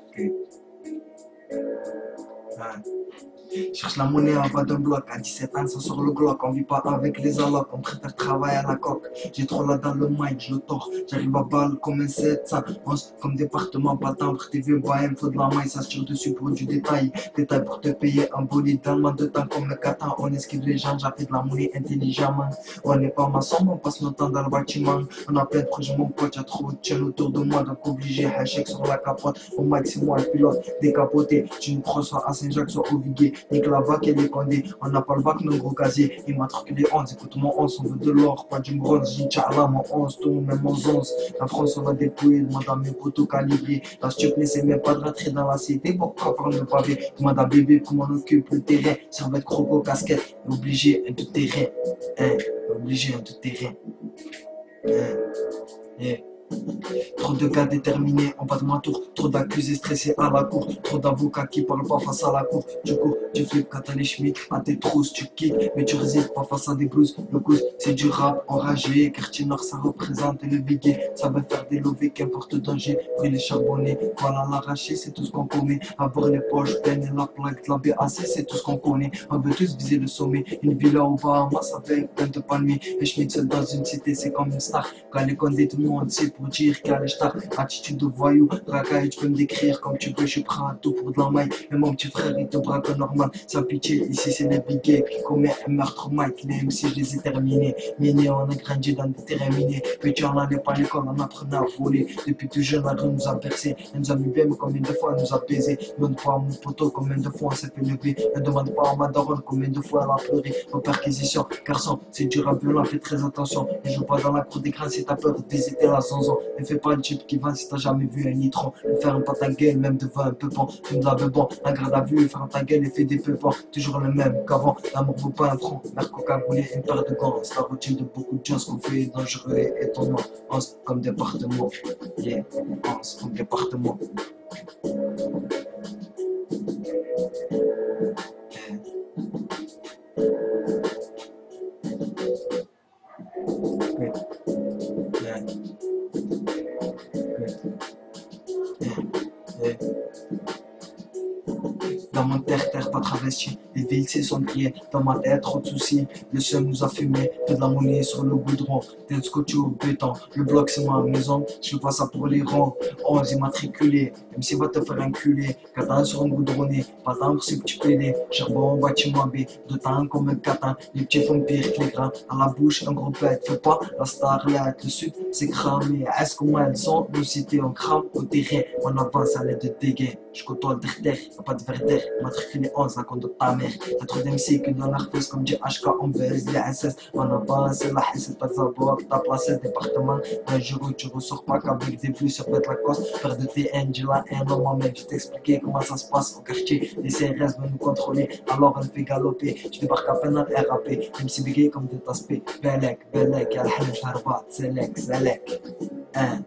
Ok. Ouais. Cherche la monnaie en bas d'un bloc, à 17 ans ça sort le Glock, on vit pas avec les allocs, on préfère travailler à la coque. J'ai trop là dans le mic, je le tords, j'arrive à balle comme un 711, comme département, pas timbre, tes vieux bains, faut de la maille, ça se tire dessus pour du détail, détail pour te payer un bolide, tellement de temps comme le katan, on esquive les gens, j'appelle de la monnaie intelligemment, on n'est pas maçon, on passe notre temps dans le bâtiment, on a plein de projets, mon pote, y'a trop de chaînes autour de moi, donc obligé, hachek sur la capote, au max c'est moi le pilote, décapoté, tu me crois soit à Saint-Jacques, soit au Viguier, nique la vague et les condés, on n'a pas le bac, nos gros casiers, il matricule les 11, écoute mon 11, on veut de l'or, pas du bronze, j'ai tchala, mon 11, tout, même mon 11, la France on va dépouiller, demande à mes potos calibrés, la stup n'essaie même pas de rentrer dans la cité, pourquoi par le pavé, demande à bébé comment on occupe le terrain, servette, croco, casquette, obligé, un tout terrain, hein, obligé, un tout terrain, hein, yeah. Trop de gars déterminés en bas de ma tour, trop d'accusés stressés à la cour, trop d'avocats qui parlent pas face à la cour. Tu cours, tu flippes quand t'as les chemins, à tes trousses, tu kicks, mais tu résistes pas face à des blues. Le cause, c'est du rap enragé, quartier nord ça représente le biguet, ça va faire des lovés, qu'importe danger, brûler charbonné, voilà l'arracher, c'est tout ce qu'on connaît. Avoir les poches pleines et la plaque de la BAC, c'est tout ce qu'on connaît. On veut tous viser le sommet, une villa au Bahamas avec plein de palmiers, et Schmitzel dans une cité, c'est comme une star. Quand les condés, tout le monde sait pour dire qu'à l'état, attitude de voyou, racaille, tu peux me décrire comme tu veux, je suis prêt à tout pour de la maille. Et mon petit frère, il te braque normal, sans pitié, ici c'est les biguets qui commettent un meurtre Mike, les MC, je les ai terminés. Minés, on a grandi dans des terrains minés, petit on n'allait pas à l'école, on apprenait à voler. Depuis tout jeune, la rue nous a bercé, elle nous a mis bien, mais combien de fois elle nous a baisé. Ne demande pas à mon poteau combien de fois on s'est fait lever, ne demande pas à ma daronne combien de fois elle a pleuré. Aux perquisitions, garçon, c'est dur à violent, fais très attention. Ne joue pas dans la cour d'écran si t'as peur de visiter la zonzon. Ne fais pas le type qui va si t'as jamais vu un nitron. Ne ferme pas ta gueule, même devant un peupon. Tu nous avais bon, un garde à vue, ferme ta gueule et fais des peupons. Toujours le même qu'avant, l'amour vaut pas un franc. Merco cagoulé, une paire de gants. C'est la routine de beaucoup de choses qu'on fait dangereux et étonnant. Onze comme département, yeah, onze comme département. Yeah. Yeah. Yeah. Dans mon terre, pas travesti, les villes sont criées, dans ma tête, trop de soucis, le seum nous a fumé, fait de la monnaie sur le goudron, t'es scotché au béton, le bloc c'est ma maison, je fais pas ça pour les ronds, 11 immatriculé, même s'il va te faire enculer, 4 sur un goudronné, pas temps pour ces petits pédés, charbon, bâtiment B, de temps comme un catin, les petits font pire que les grands, à la bouche, un gros bête, fais pas la starlight, le sud c'est cramé, est-ce comment elles sont, nos cités on crame au terrain, on avance à l'aide de dégâts, je côtoie le derrière, y'a pas de verre matriculé 11 à compte de ta mère. Y'a trop d'MC qui dans leur face comme du HK, on baise les SS. On avance, la haine, pas de sabot, ta place, département. Un jour où tu ressors pas qu'avec des pluies sur la coste. Faire de TN, j'ai la haine, non, moi-même, je t'expliquer comment ça se passe au quartier. Les CRS veulent nous contrôler, alors on fait galoper. Je débarque à peine en RAP, MC bigué comme des aspects. Belek, y'a la haine, j'harbat, Selek. Hein.